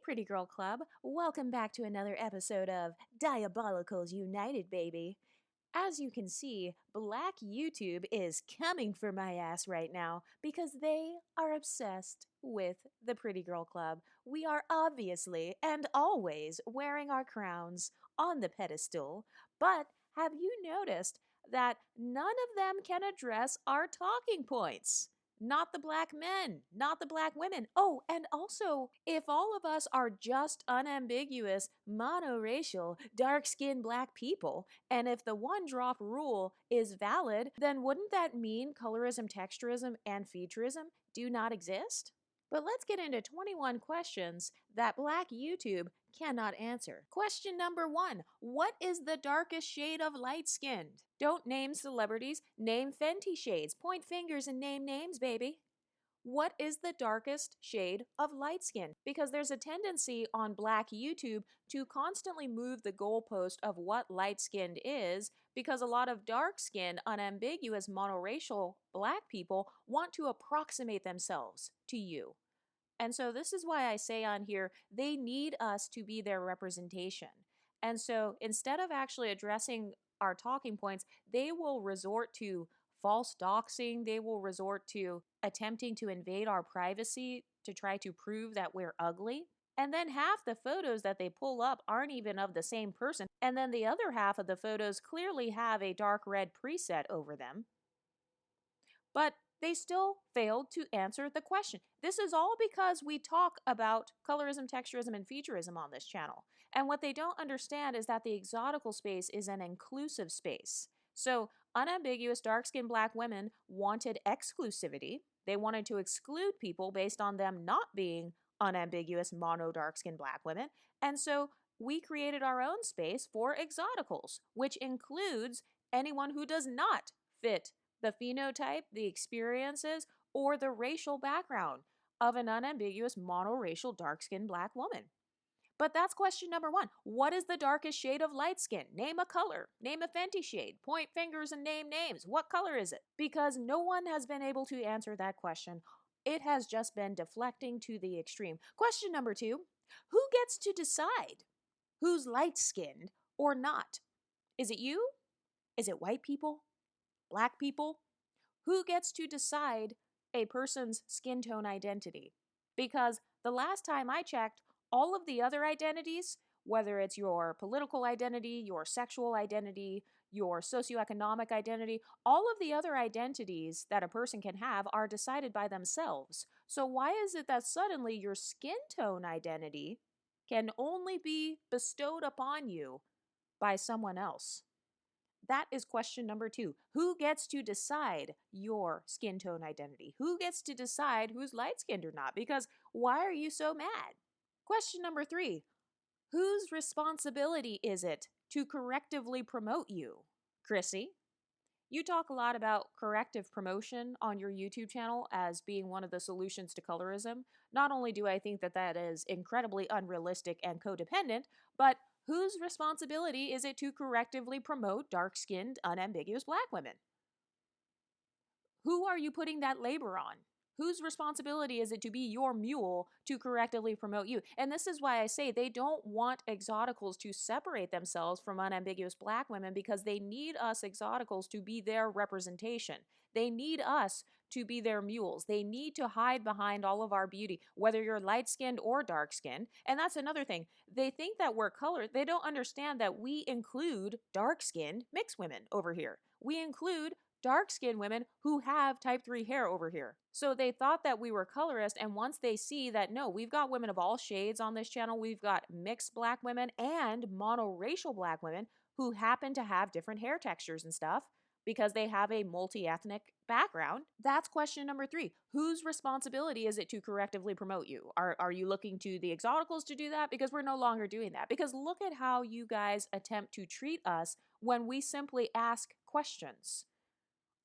Pretty Girl Club. Welcome back to another episode of Diabolicals United, baby. As you can see, Black YouTube is coming for my ass right now because they are obsessed with the Pretty Girl Club. We are obviously and always wearing our crowns on the pedestal, but have you noticed that none of them can address our talking points? Not the black men, not the black women. Oh, and also, if all of us are just unambiguous, monoracial, dark skinned black people, and if the one drop rule is valid, then wouldn't that mean colorism, texturism, and featurism do not exist? But let's get into 21 questions that Black YouTube cannot answer. Question number 1. What is the darkest shade of light skinned? Don't name celebrities, name Fenty shades. Point fingers and name names, baby. What is the darkest shade of light skin? Because there's a tendency on Black YouTube to constantly move the goalpost of what light skinned is, because a lot of dark skinned, unambiguous, monoracial Black people want to approximate themselves to you. And so this is why I say on here, they need us to be their representation. And so instead of actually addressing our talking points, they will resort to false doxing. They will resort to attempting to invade our privacy to try to prove that we're ugly. And then half the photos that they pull up aren't even of the same person. And then the other half of the photos clearly have a dark red preset over them. But they still failed to answer the question. This is all because we talk about colorism, texturism, and featurism on this channel. And what they don't understand is that the exotical space is an inclusive space. So unambiguous dark-skinned black women wanted exclusivity. They wanted to exclude people based on them not being unambiguous mono dark-skinned black women. And so we created our own space for exoticals, which includes anyone who does not fit the phenotype, the experiences, or the racial background of an unambiguous monoracial dark-skinned black woman. But that's question number 1. What is the darkest shade of light skin? Name a color. Name a Fenty shade. Point fingers and name names. What color is it? Because no one has been able to answer that question. It has just been deflecting to the extreme. Question number 2. Who gets to decide who's light-skinned or not? Is it you? Is it white people? Black people? Who gets to decide a person's skin tone identity? Because the last time I checked, all of the other identities, whether it's your political identity, your sexual identity, your socioeconomic identity, all of the other identities that a person can have are decided by themselves. So why is it that suddenly your skin tone identity can only be bestowed upon you by someone else? That is question number 2. Who gets to decide your skin tone identity? Who gets to decide who's light-skinned or not? Because why are you so mad? Question number 3. Whose responsibility is it to correctively promote you? Chrissy, you talk a lot about corrective promotion on your YouTube channel as being one of the solutions to colorism. Not only do I think that that is incredibly unrealistic and codependent, but whose responsibility is it to correctively promote dark-skinned, unambiguous black women? Who are you putting that labor on? Whose responsibility is it to be your mule to correctively promote you? And this is why I say they don't want exoticals to separate themselves from unambiguous black women, because they need us exoticals to be their representation. They need us to be their mules. They need to hide behind all of our beauty, whether you're light-skinned or dark-skinned. And that's another thing. They think that we're colored. They don't understand that we include dark-skinned mixed women over here. We include dark-skinned women who have type 3 hair over here. So they thought that we were colorist, and once they see that, no, we've got women of all shades on this channel, we've got mixed black women and monoracial black women who happen to have different hair textures and stuff because they have a multi-ethnic background. That's question number 3. Whose responsibility is it to correctively promote you? Are you looking to the exoticals to do that? Because we're no longer doing that. Because look at how you guys attempt to treat us when we simply ask questions.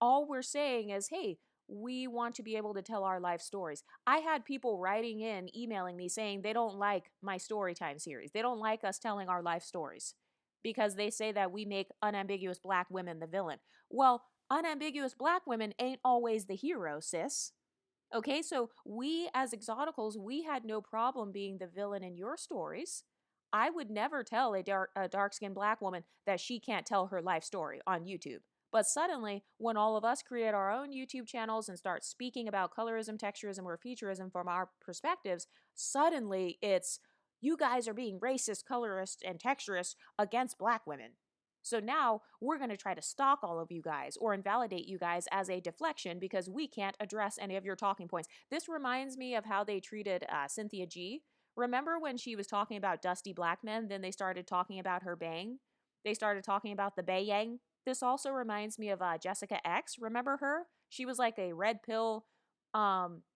All we're saying is, hey, we want to be able to tell our life stories. I had people writing in, emailing me saying they don't like my story time series. They don't like us telling our life stories because they say that we make unambiguous black women the villain. Well, unambiguous black women ain't always the hero, sis. Okay, so we as Exoticals, we had no problem being the villain in your stories. I would never tell a dark-skinned black woman that she can't tell her life story on YouTube. But suddenly, when all of us create our own YouTube channels and start speaking about colorism, texturism, or featureism from our perspectives, suddenly it's you guys are being racist, colorist, and texturist against black women. So now we're going to try to stalk all of you guys or invalidate you guys as a deflection because we can't address any of your talking points. This reminds me of how they treated Cynthia G. Remember when she was talking about dusty black men, then they started talking about her bang? They started talking about the bayang. This also reminds me of Jessica X. Remember her? She was like a red pill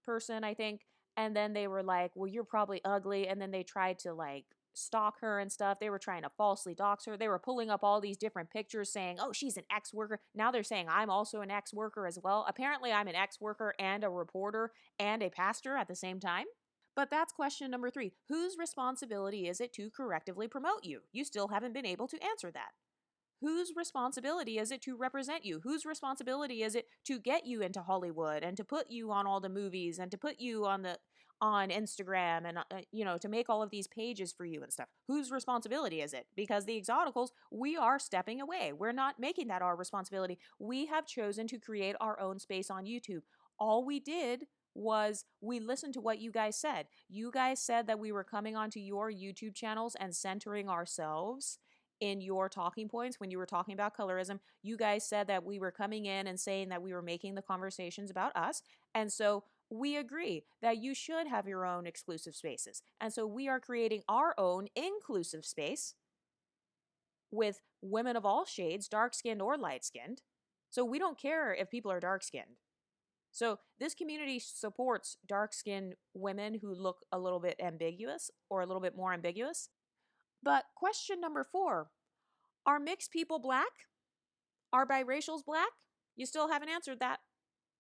person, I think. And then they were like, well, you're probably ugly. And then they tried to like stalk her and stuff. They were trying to falsely dox her. They were pulling up all these different pictures saying, oh, she's an ex worker. Now they're saying I'm also an ex worker as well. Apparently, I'm an ex worker and a reporter and a pastor at the same time. But that's question number 3. Whose responsibility is it to correctively promote you? You still haven't been able to answer that. Whose responsibility is it to represent you? Whose responsibility is it to get you into Hollywood and to put you on all the movies and to put you on Instagram and to make all of these pages for you and stuff? Whose responsibility is it? Because the Exoticals, we are stepping away. We're not making that our responsibility. We have chosen to create our own space on YouTube. All we did was we listened to what you guys said. You guys said that we were coming onto your YouTube channels and centering ourselves in your talking points when you were talking about colorism. You guys said that we were coming in and saying that we were making the conversations about us. And so we agree that you should have your own exclusive spaces. And so we are creating our own inclusive space with women of all shades, dark skinned or light skinned. So we don't care if people are dark skinned. So this community supports dark skinned women who look a little bit ambiguous or a little bit more ambiguous. But question number 4, are mixed people black? Are biracials black? You still haven't answered that.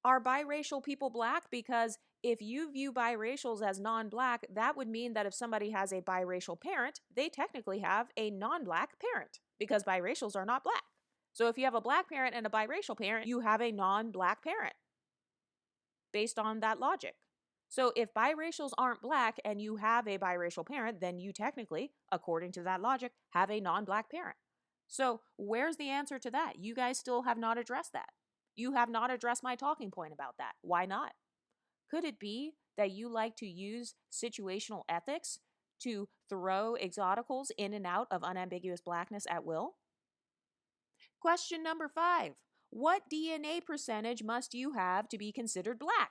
Are biracial people black? Because if you view biracials as non-black, that would mean that if somebody has a biracial parent, they technically have a non-black parent because biracials are not black. So if you have a black parent and a biracial parent, you have a non-black parent based on that logic. So if biracials aren't black and you have a biracial parent, then you technically, according to that logic, have a non-black parent. So where's the answer to that? You guys still have not addressed that. You have not addressed my talking point about that. Why not? Could it be that you like to use situational ethics to throw exoticals in and out of unambiguous blackness at will? Question number 5. What DNA percentage must you have to be considered black?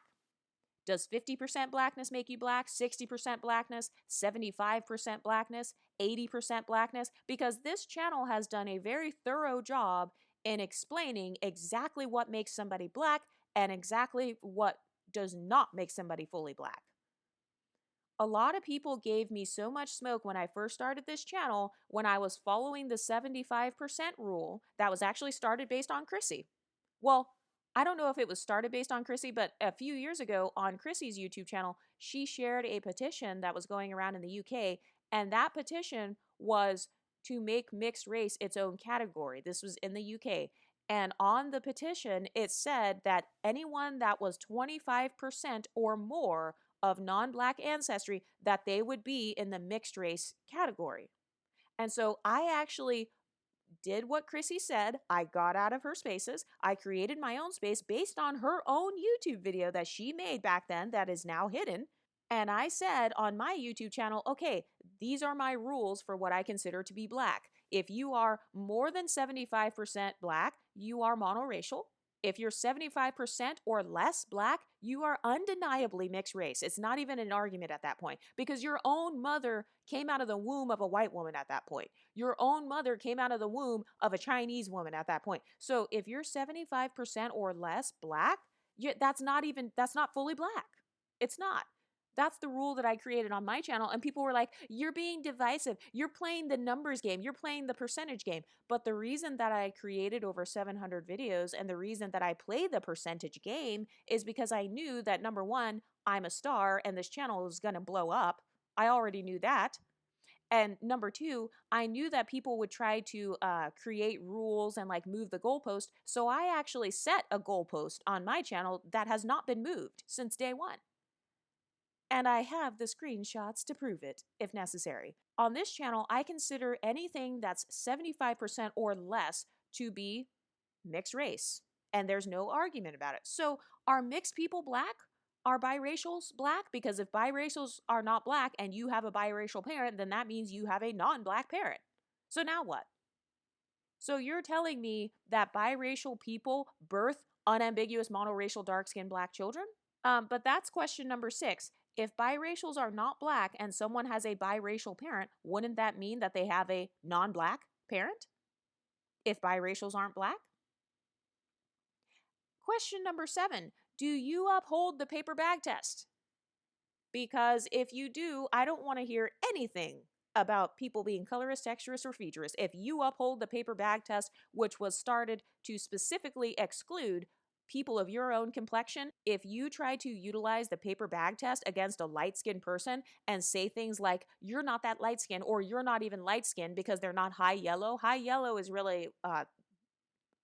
Does 50% blackness make you black, 60% blackness, 75% blackness, 80% blackness? Because this channel has done a very thorough job in explaining exactly what makes somebody black and exactly what does not make somebody fully black. A lot of people gave me so much smoke when I first started this channel when I was following the 75% rule that was actually started based on Chrissy. Well, I don't know if it was started based on Chrissy, but a few years ago on Chrissy's YouTube channel, she shared a petition that was going around in the UK, and that petition was to make mixed race its own category. This was in the UK. And on the petition, it said that anyone that was 25% or more of non-black ancestry, that they would be in the mixed race category. And so I actually did what Chrissy said. I got out of her spaces. I created my own space based on her own YouTube video that she made back then that is now hidden. And I said on my YouTube channel, okay, these are my rules for what I consider to be black. If you are more than 75% black, you are monoracial. If you're 75% or less black, you are undeniably mixed race. It's not even an argument at that point because your own mother came out of the womb of a white woman at that point. Your own mother came out of the womb of a Chinese woman at that point. So if you're 75% or less black, that's not fully black. It's not. That's the rule that I created on my channel. And people were like, you're being divisive. You're playing the numbers game. You're playing the percentage game. But the reason that I created over 700 videos and the reason that I play the percentage game is because I knew that number 1, I'm a star and this channel is going to blow up. I already knew that. And number two, I knew that people would try to create rules and like move the goalpost. So I actually set a goalpost on my channel that has not been moved since day one. And I have the screenshots to prove it if necessary. On this channel, I consider anything that's 75% or less to be mixed race. And there's no argument about it. So are mixed people black? Are biracials black? Because if biracials are not black and you have a biracial parent, then that means you have a non-black parent. So now what? So you're telling me that biracial people birth unambiguous monoracial dark-skinned black children? But that's question number 6. If biracials are not black and someone has a biracial parent, wouldn't that mean that they have a non-black parent? If biracials aren't black? Question number 7. Do you uphold the paper bag test? Because if you do, I don't want to hear anything about people being colorist, texturist, or featurist. If you uphold the paper bag test, which was started to specifically exclude people of your own complexion, if you try to utilize the paper bag test against a light-skinned person and say things like, you're not that light-skinned, or you're not even light-skinned because they're not high yellow is really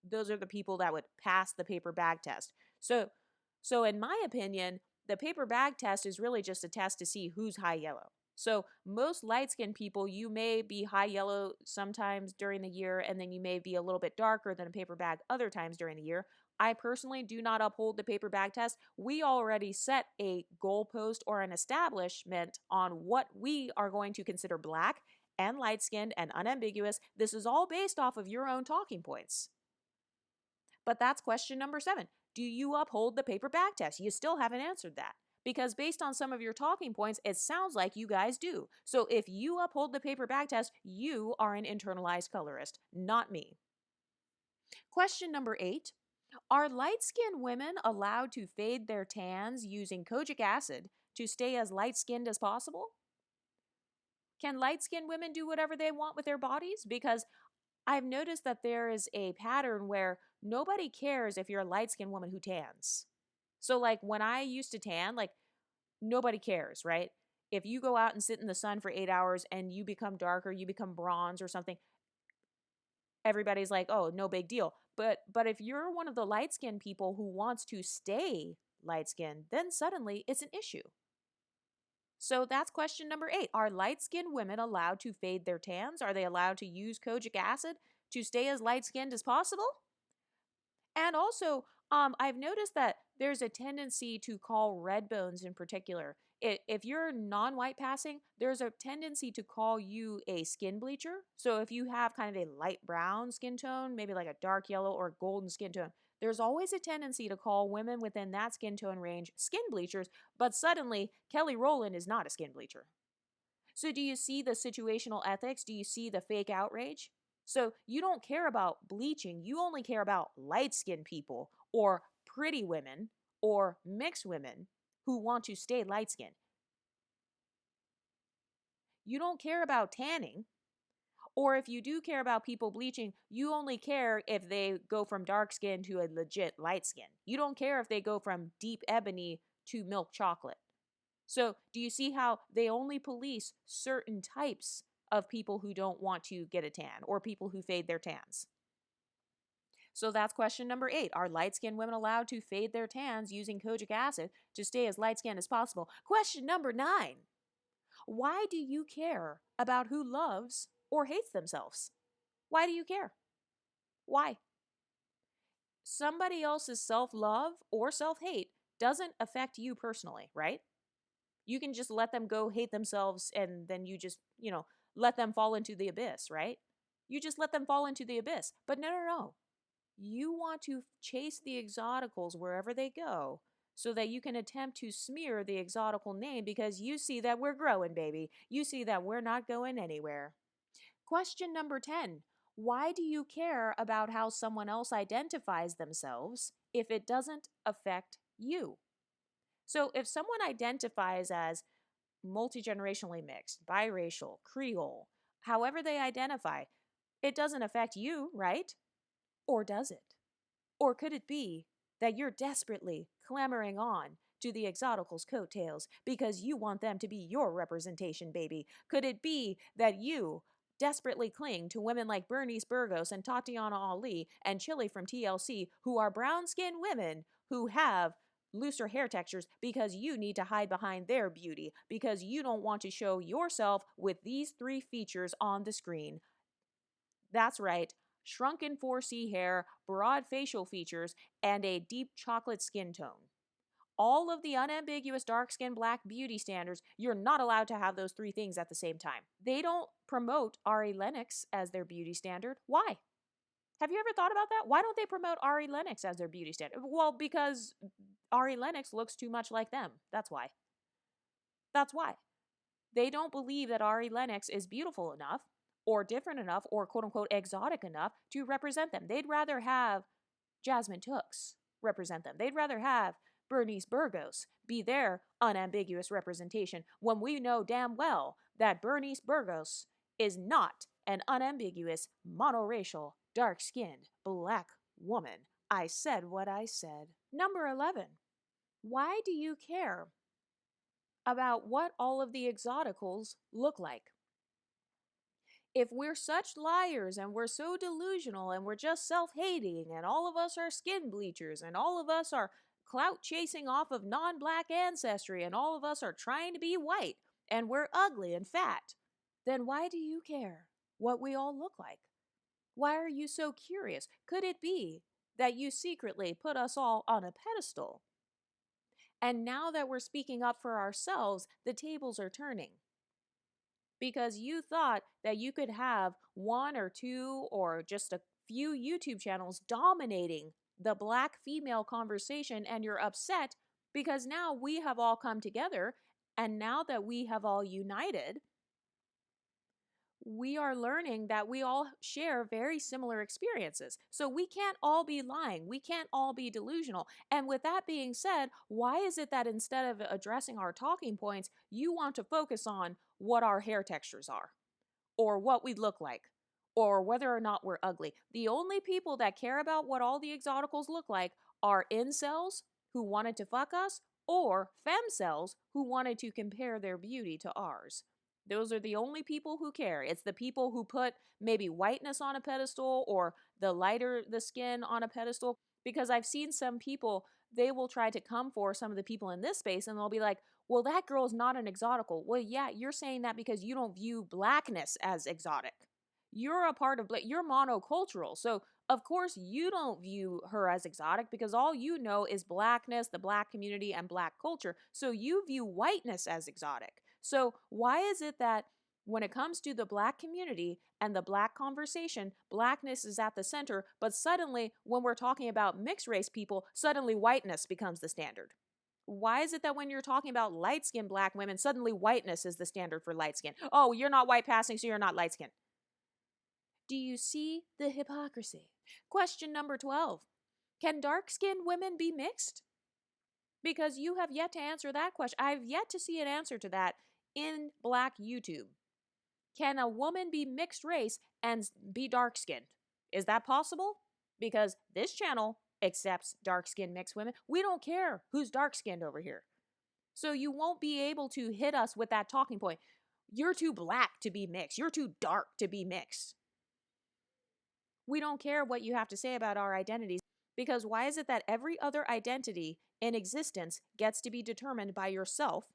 those are the people that would pass the paper bag test. So in my opinion, the paper bag test is really just a test to see who's high yellow. So most light-skinned people, you may be high yellow sometimes during the year, and then you may be a little bit darker than a paper bag other times during the year. I personally do not uphold the paper bag test. We already set a goalpost or an establishment on what we are going to consider black and light-skinned and unambiguous. This is all based off of your own talking points. But that's question number 7. Do you uphold the paper bag test? You still haven't answered that. Because based on some of your talking points, it sounds like you guys do. So if you uphold the paper bag test, you are an internalized colorist, not me. Question number 8. Are light-skinned women allowed to fade their tans using kojic acid to stay as light-skinned as possible? Can light-skinned women do whatever they want with their bodies? Because I've noticed that there is a pattern where nobody cares if you're a light-skinned woman who tans. So like when I used to tan, like nobody cares, right? If you go out and sit in the sun for 8 hours and you become darker, you become bronze or something, everybody's like, "Oh, no big deal." But if you're one of the light-skinned people who wants to stay light-skinned, then suddenly it's an issue. So that's question number 8. Are light-skinned women allowed to fade their tans? Are they allowed to use kojic acid to stay as light-skinned as possible? And also, I've noticed that there's a tendency to call red bones in particular. If you're non-white passing, there's a tendency to call you a skin bleacher. So if you have kind of a light brown skin tone, maybe like a dark yellow or golden skin tone, there's always a tendency to call women within that skin tone range skin bleachers, but suddenly Kelly Rowland is not a skin bleacher. So do you see the situational ethics? Do you see the fake outrage? So you don't care about bleaching. You only care about light-skinned people or pretty women or mixed women who want to stay light-skinned. You don't care about tanning. Or if you do care about people bleaching, you only care if they go from dark skin to a legit light skin. You don't care if they go from deep ebony to milk chocolate. So do you see how they only police certain types of people who don't want to get a tan or people who fade their tans? So that's question number 8. Are light-skinned women allowed to fade their tans using kojic acid to stay as light-skinned as possible? Question number 9. Why do you care about who loves or hates themselves? Why do you care? Why? Somebody else's self-love or self-hate doesn't affect you personally, right? You can just let them go hate themselves and then you just, let them fall into the abyss, right? You just let them fall into the abyss. But no. You want to chase the Exoticals wherever they go so that you can attempt to smear the Exotical name because you see that we're growing, baby. You see that we're not going anywhere. Question number 10. Why do you care about how someone else identifies themselves if it doesn't affect you? So if someone identifies as multi-generationally mixed, biracial, Creole, however they identify, it doesn't affect you, right? Or does it? Or could it be that you're desperately clamoring on to the Exoticals' coattails because you want them to be your representation, baby? Could it be that you desperately cling to women like Bernice Burgos and Tatiana Ali and Chili from TLC, who are brown-skinned women who have looser hair textures because you need to hide behind their beauty, because you don't want to show yourself with these three features on the screen? That's right. Shrunken 4C hair, broad facial features, and a deep chocolate skin tone. All of the unambiguous dark skin black beauty standards, you're not allowed to have those three things at the same time. They don't promote Ari Lennox as their beauty standard. Why? Have you ever thought about that? Why don't they promote Ari Lennox as their beauty standard? Well, because Ari Lennox looks too much like them. That's why. That's why. They don't believe that Ari Lennox is beautiful enough or different enough or quote unquote exotic enough to represent them. They'd rather have Jasmine Tooks represent them. They'd rather have Bernice Burgos be their unambiguous representation when we know damn well that Bernice Burgos is not an unambiguous, monoracial, dark-skinned, black woman. I said what I said. Number 11. Why do you care about what all of the exoticals look like? If we're such liars and we're so delusional and we're just self-hating and all of us are skin bleachers and all of us are clout chasing off of non-black ancestry and all of us are trying to be white and we're ugly and fat, then why do you care what we all look like? Why are you so curious? Could it be that you secretly put us all on a pedestal? And now that we're speaking up for ourselves, the tables are turning. Because you thought that you could have one or two or just a few YouTube channels dominating the black female conversation, and you're upset because now we have all come together, and now that we have all united, we are learning that we all share very similar experiences. So we can't all be lying. We can't all be delusional. And with that being said, why is it that instead of addressing our talking points, you want to focus on what our hair textures are, or what we look like, or whether or not we're ugly? The only people that care about what all the exoticals look like are incels who wanted to fuck us, or femcels who wanted to compare their beauty to ours. Those are the only people who care. It's the people who put maybe whiteness on a pedestal or the lighter the skin on a pedestal. Because I've seen some people, they will try to come for some of the people in this space and they'll be like, well, that girl's not an exotical. Well, yeah, you're saying that because you don't view blackness as exotic. You're a part of, you're monocultural. So, of course, you don't view her as exotic because all you know is blackness, the black community, and black culture. So, you view whiteness as exotic. So, why is it that when it comes to the black community and the black conversation, blackness is at the center, but suddenly when we're talking about mixed race people, suddenly whiteness becomes the standard? Why is it that when you're talking about light-skinned black women, suddenly whiteness is the standard for light skin? Oh, you're not white passing, so you're not light skinned. Do you see the hypocrisy? Question number 12. Can dark-skinned women be mixed? Because you have yet to answer that question. I've yet to see an answer to that in black YouTube. Can a woman be mixed race and be dark-skinned? Is that possible? Because this channel accepts dark-skinned mixed women. We don't care who's dark-skinned over here. So you won't be able to hit us with that talking point. You're too black to be mixed. You're too dark to be mixed. We don't care what you have to say about our identities, because why is it that every other identity in existence gets to be determined by yourself?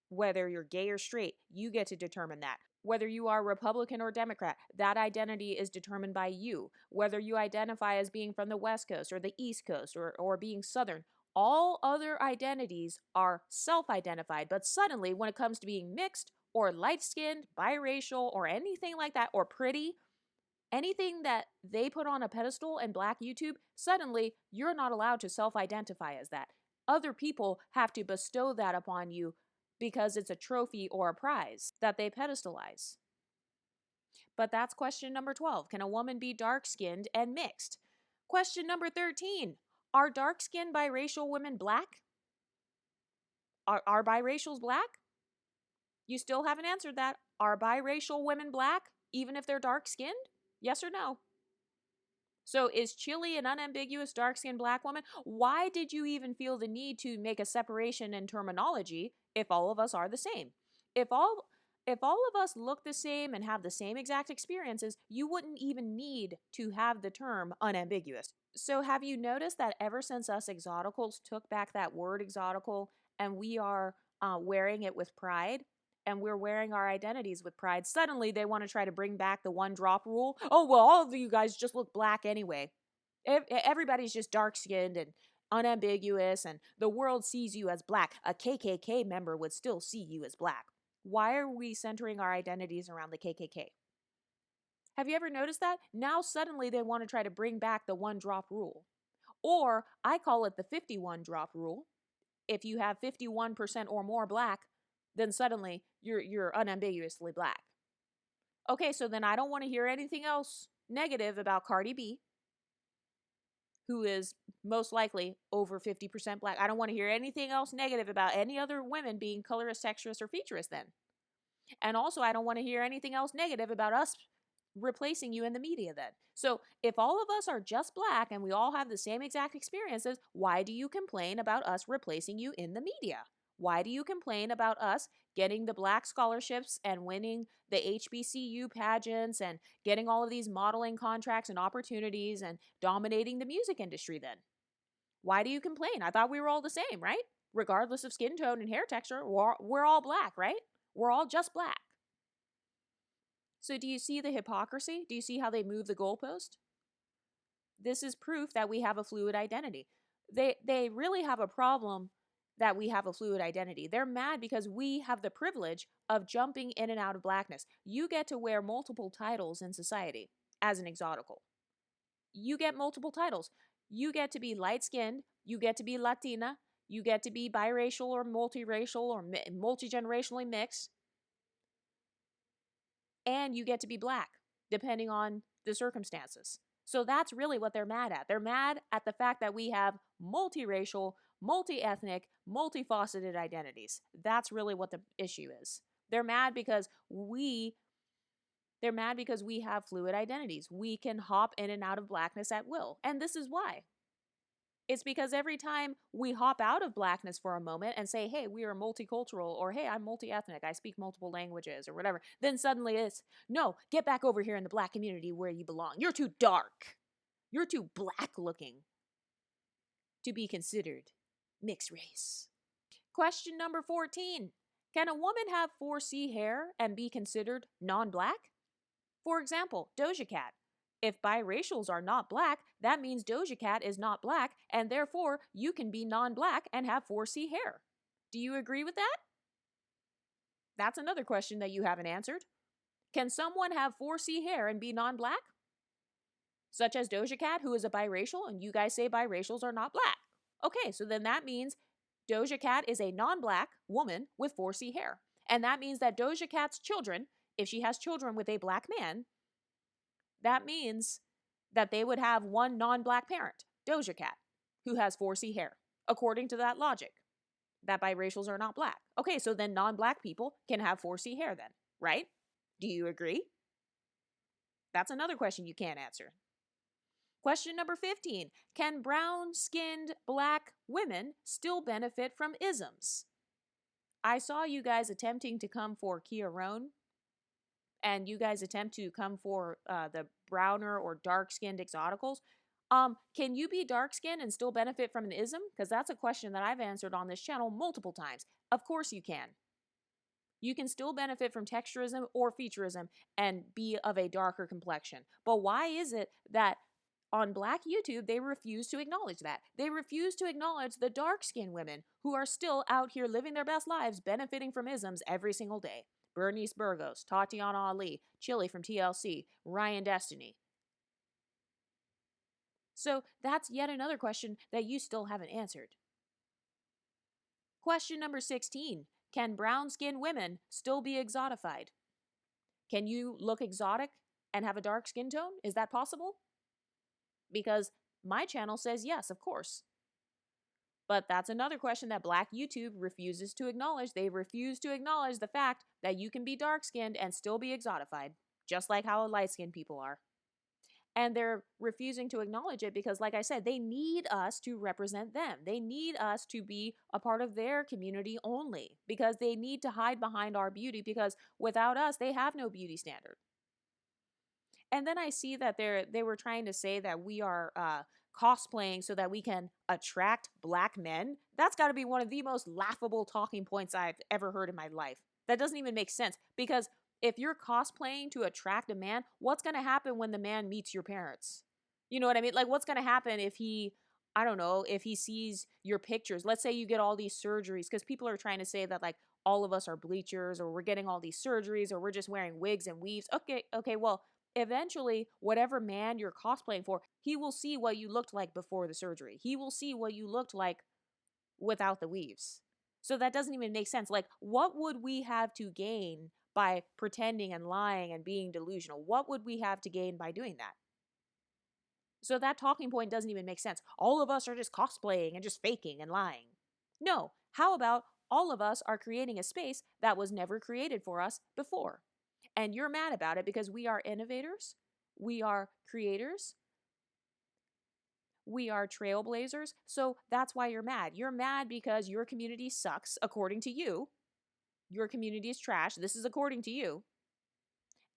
Whether you're gay or straight, you get to determine that. Whether you are Republican or Democrat, that identity is determined by you. Whether you identify as being from the West Coast or the East Coast or being Southern, all other identities are self-identified. But suddenly, when it comes to being mixed or light-skinned, biracial, or anything like that, or pretty, anything that they put on a pedestal in black YouTube, suddenly you're not allowed to self-identify as that. Other people have to bestow that upon you because it's a trophy or a prize that they pedestalize. But that's question number 12. Can a woman be dark-skinned and mixed? Question number 13. Are dark-skinned biracial women black? Are biracials black? You still haven't answered that. Are biracial women black, even if they're dark-skinned? Yes or no? So is Chili an unambiguous dark-skinned black woman? Why did you even feel the need to make a separation in terminology if all of us are the same? If all if all of us look the same and have the same exact experiences, you wouldn't even need to have the term unambiguous. So have you noticed that ever since us exoticals took back that word exotical and we are wearing it with pride, and we're wearing our identities with pride, suddenly they want to try to bring back the one drop rule. Oh, well, all of you guys just look black anyway. Everybody's just dark skinned and unambiguous, and the world sees you as black. A KKK member would still see you as black. Why are we centering our identities around the KKK? Have you ever noticed that? Now suddenly they want to try to bring back the one drop rule. Or I call it the 51 drop rule. If you have 51% or more black, then suddenly you're unambiguously black. Okay, so then I don't want to hear anything else negative about Cardi B, who is most likely over 50% black. I don't want to hear anything else negative about any other women being colorist, texturist, or featurist then. And also, I don't want to hear anything else negative about us replacing you in the media then. So if all of us are just black and we all have the same exact experiences, why do you complain about us replacing you in the media? Why do you complain about us getting the black scholarships and winning the HBCU pageants and getting all of these modeling contracts and opportunities and dominating the music industry then? Why do you complain? I thought we were all the same, right? Regardless of skin tone and hair texture, we're all black, right? We're all just black. So do you see the hypocrisy? Do you see how they move the goalpost? This is proof that we have a fluid identity. They really have a problem that we have a fluid identity. They're mad because we have the privilege of jumping in and out of blackness. You get to wear multiple titles in society as an exotical. You get multiple titles. You get to be light-skinned, you get to be Latina, you get to be biracial or multiracial or multi-generationally mixed, and you get to be black, depending on the circumstances. So that's really what they're mad at. They're mad at the fact that we have multiracial, multi-ethnic, multifaceted identities. That's really what the issue is. They're mad because we have fluid identities. We can hop in and out of blackness at will. And this is why. It's because every time we hop out of blackness for a moment and say, hey, we are multicultural, or hey, I'm multi-ethnic, I speak multiple languages, or whatever, then suddenly it's, no, get back over here in the black community where you belong. You're too dark. You're too black looking to be considered mixed race. Question number 14. Can a woman have 4C hair and be considered non-black? For example, Doja Cat. If biracials are not black, that means Doja Cat is not black, and therefore you can be non-black and have 4C hair. Do you agree with that? That's another question that you haven't answered. Can someone have 4C hair and be non-black? Such as Doja Cat, who is a biracial, and you guys say biracials are not black. Okay, so then that means Doja Cat is a non-black woman with 4C hair. And that means that Doja Cat's children, if she has children with a black man, that means that they would have one non-black parent, Doja Cat, who has 4C hair, according to that logic, that biracials are not black. Okay, so then non-black people can have 4C hair then, right? Do you agree? That's another question you can't answer. Question number 15. Can brown-skinned black women still benefit from isms? I saw you guys attempting to come for Kia Roan, and you guys attempt to come for the browner or dark-skinned exoticals. Can you be dark-skinned and still benefit from an ism? Because that's a question that I've answered on this channel multiple times. Of course you can. You can still benefit from texturism or featurism and be of a darker complexion. But why is it that on Black YouTube, they refuse to acknowledge that? They refuse to acknowledge the dark-skinned women who are still out here living their best lives, benefiting from isms every single day. Bernice Burgos, Tatiana Ali, Chili from TLC, Ryan Destiny. So that's yet another question that you still haven't answered. Question number 16. Can brown-skinned women still be exotified? Can you look exotic and have a dark skin tone? Is that possible? Because my channel says yes, of course. But that's another question that Black YouTube refuses to acknowledge. They refuse to acknowledge the fact that you can be dark-skinned and still be exotified, just like how light-skinned people are. And they're refusing to acknowledge it because, like I said, they need us to represent them. They need us to be a part of their community only because they need to hide behind our beauty because without us, they have no beauty standard. And then I see that they were trying to say that we are cosplaying so that we can attract black men. That's got to be one of the most laughable talking points I've ever heard in my life. That doesn't even make sense because if you're cosplaying to attract a man, what's going to happen when the man meets your parents? You know what I mean? Like, what's going to happen if he, I don't know, if he sees your pictures? Let's say you get all these surgeries because people are trying to say that, like, all of us are bleachers or we're getting all these surgeries or we're just wearing wigs and weaves. Okay, well, eventually, whatever man you're cosplaying for, he will see what you looked like before the surgery. He will see what you looked like without the weaves. So that doesn't even make sense. Like, what would we have to gain by pretending and lying and being delusional? What would we have to gain by doing that? So that talking point doesn't even make sense. All of us are just cosplaying and just faking and lying. No. How about all of us are creating a space that was never created for us before? And you're mad about it because we are innovators, we are creators, we are trailblazers. So that's why you're mad. You're mad because your community sucks, according to you. Your community is trash. This is according to you.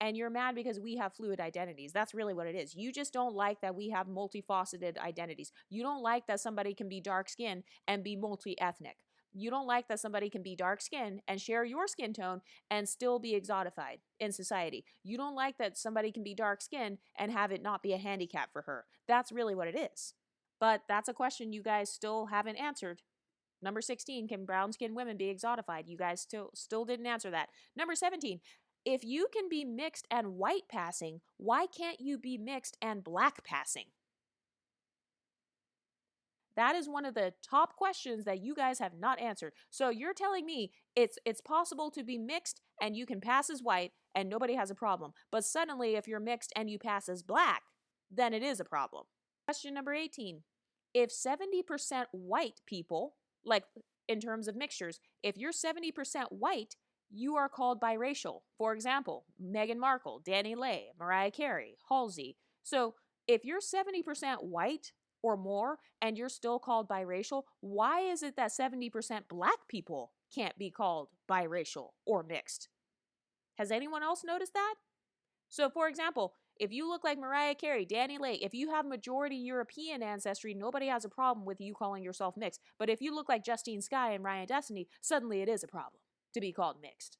And you're mad because we have fluid identities. That's really what it is. You just don't like that we have multifaceted identities. You don't like that somebody can be dark skinned and be multi ethnic. You don't like that somebody can be dark skinned and share your skin tone and still be exotified in society. You don't like that somebody can be dark skinned and have it not be a handicap for her. That's really what it is. But that's a question you guys still haven't answered. Number 16, can brown skinned women be exotified? You guys still didn't answer that. Number 17, if you can be mixed and white passing, why can't you be mixed and black passing? That is one of the top questions that you guys have not answered. So you're telling me it's possible to be mixed and you can pass as white and nobody has a problem. But suddenly if you're mixed and you pass as black, then it is a problem. Question number 18. If 70% white people, like in terms of mixtures, if you're 70% white, you are called biracial. For example, Meghan Markle, Danny Lay, Mariah Carey, Halsey. So if you're 70% white or more and you're still called biracial, why is it that 70% black people can't be called biracial or mixed? Has anyone else noticed that? So, for example, if you look like Mariah Carey, Danny Lay, if you have majority European ancestry, nobody has a problem with you calling yourself mixed. But if you look like Justine Skye and Ryan Destiny, suddenly it is a problem to be called mixed.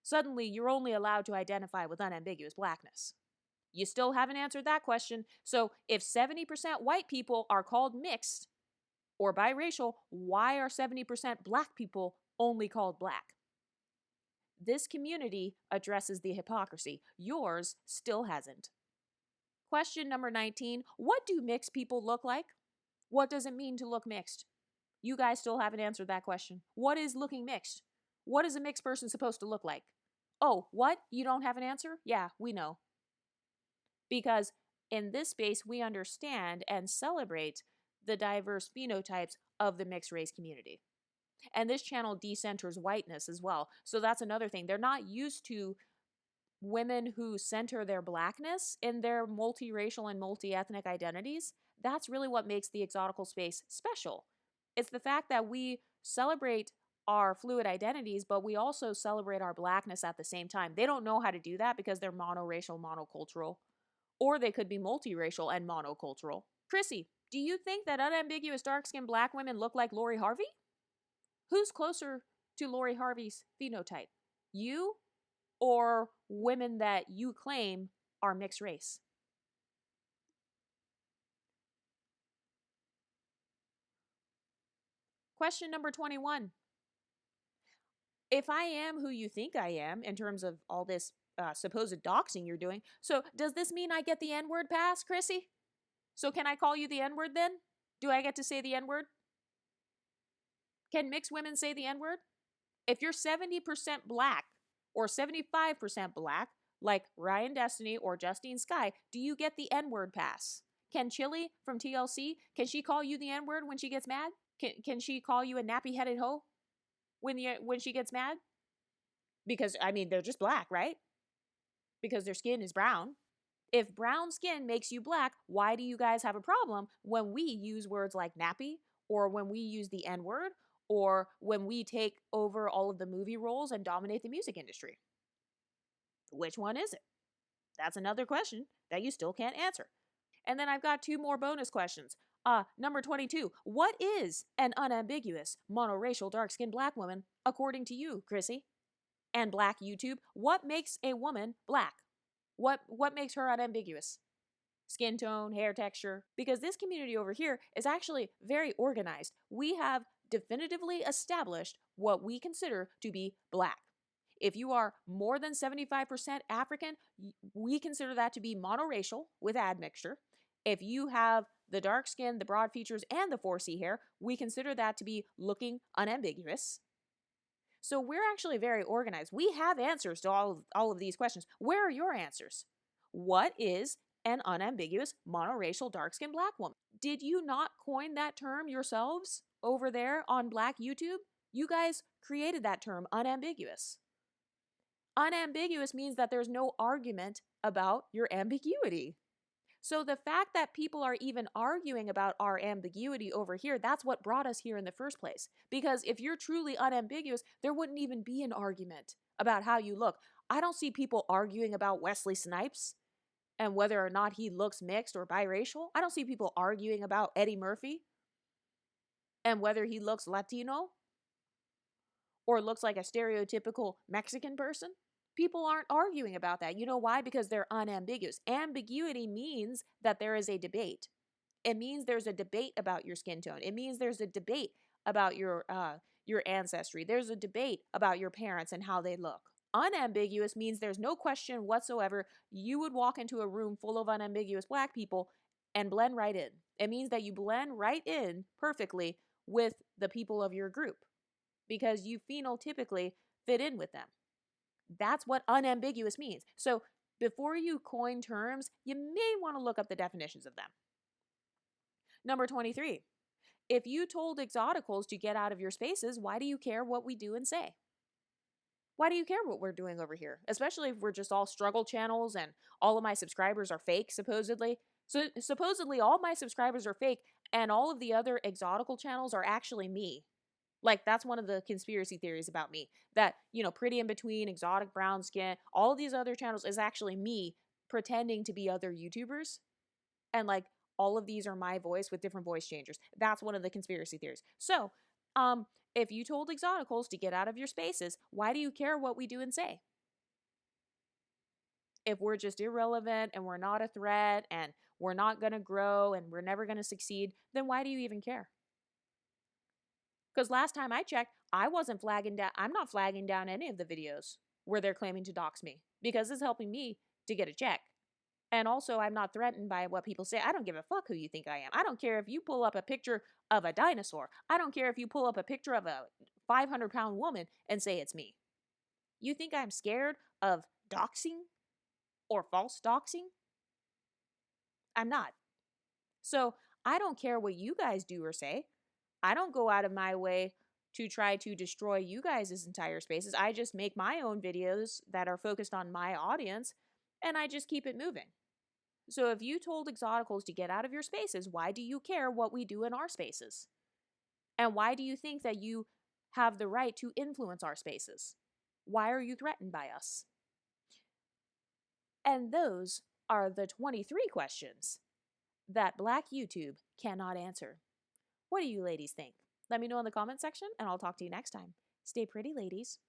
Suddenly, you're only allowed to identify with unambiguous blackness. You still haven't answered that question. So, if 70% white people are called mixed or biracial, why are 70% black people only called black? This community addresses the hypocrisy. Yours still hasn't. Question number 19. What do mixed people look like? What does it mean to look mixed? You guys still haven't answered that question. What is looking mixed? What is a mixed person supposed to look like? Oh, what? You don't have an answer? Yeah, we know. Because in this space, we understand and celebrate the diverse phenotypes of the mixed race community. And this channel decenters whiteness as well. So that's another thing. They're not used to women who center their blackness in their multiracial and multi-ethnic identities. That's really what makes the exotical space special. It's the fact that we celebrate our fluid identities, but we also celebrate our blackness at the same time. They don't know how to do that because they're monoracial, monocultural, or they could be multiracial and monocultural. Chrissy, do you think that unambiguous dark-skinned black women look like Lori Harvey? Who's closer to Lori Harvey's phenotype? You or women that you claim are mixed race? Question number 21. If I am who you think I am in terms of all this supposed doxing you're doing, so does this mean I get the N-word pass, Chrissy? So can I call you the N-word then? Do I get to say the N-word? Can mixed women say the N-word? If you're 70% black or 75% black, like Ryan Destiny or Justine Skye, do you get the N-word pass? Can Chili from TLC, can she call you the N-word when she gets mad? Can she call you a nappy-headed hoe when she gets mad? Because, I mean, they're just black, right? Because their skin is brown. If brown skin makes you black, why do you guys have a problem when we use words like nappy, or when we use the N word, or when we take over all of the movie roles and dominate the music industry? Which one is it? That's another question that you still can't answer. And then I've got two more bonus questions. Number 22. What is an unambiguous monoracial dark skinned black woman, according to you, Chrissy? And Black YouTube, what makes a woman black? What makes her unambiguous? Skin tone, hair texture? Because this community over here is actually very organized. We have definitively established what we consider to be black. If you are more than 75% African, we consider that to be monoracial with admixture. If you have the dark skin, the broad features, and the 4C hair, we consider that to be looking unambiguous. So we're actually very organized. We have answers to all of these questions. Where are your answers? What is an unambiguous monoracial dark-skinned black woman? Did you not coin that term yourselves over there on Black YouTube? You guys created that term, unambiguous. Unambiguous means that there's no argument about your ambiguity. So the fact that people are even arguing about our ambiguity over here, that's what brought us here in the first place. Because if you're truly unambiguous, there wouldn't even be an argument about how you look. I don't see people arguing about Wesley Snipes and whether or not he looks mixed or biracial. I don't see people arguing about Eddie Murphy and whether he looks Latino or looks like a stereotypical Mexican person. People aren't arguing about that. You know why? Because they're unambiguous. Ambiguity means that there is a debate. It means there's a debate about your skin tone. It means there's a debate about your ancestry. There's a debate about your parents and how they look. Unambiguous means there's no question whatsoever. You would walk into a room full of unambiguous black people and blend right in. It means that you blend right in perfectly with the people of your group because you phenotypically fit in with them. That's what unambiguous means. So before you coin terms, you may want to look up the definitions of them. Number 23. If you told Exoticals to get out of your spaces, why do you care what we do and say? Why do you care what we're doing over here? Especially if we're just all struggle channels and all of my subscribers are fake, supposedly. So supposedly all my subscribers are fake and all of the other Exotical channels are actually me. Like, that's one of the conspiracy theories about me. That, Pretty in Between, Exotic Brown Skin, all of these other channels is actually me pretending to be other YouTubers. And, like, all of these are my voice with different voice changers. That's one of the conspiracy theories. So, if you told Exoticals to get out of your spaces, why do you care what we do and say? If we're just irrelevant and we're not a threat and we're not going to grow and we're never going to succeed, then why do you even care? Because last time I checked, I'm not flagging down any of the videos where they're claiming to dox me because it's helping me to get a check. And also, I'm not threatened by what people say. I don't give a fuck who you think I am. I don't care if you pull up a picture of a dinosaur. I don't care if you pull up a picture of a 500-pound woman and say it's me. You think I'm scared of doxing or false doxing? I'm not. So I don't care what you guys do or say. I don't go out of my way to try to destroy you guys' entire spaces. I just make my own videos that are focused on my audience, and I just keep it moving. So if you told Exoticals to get out of your spaces, why do you care what we do in our spaces? And why do you think that you have the right to influence our spaces? Why are you threatened by us? And those are the 23 questions that Black YouTube cannot answer. What do you ladies think? Let me know in the comment section, and I'll talk to you next time. Stay pretty, ladies.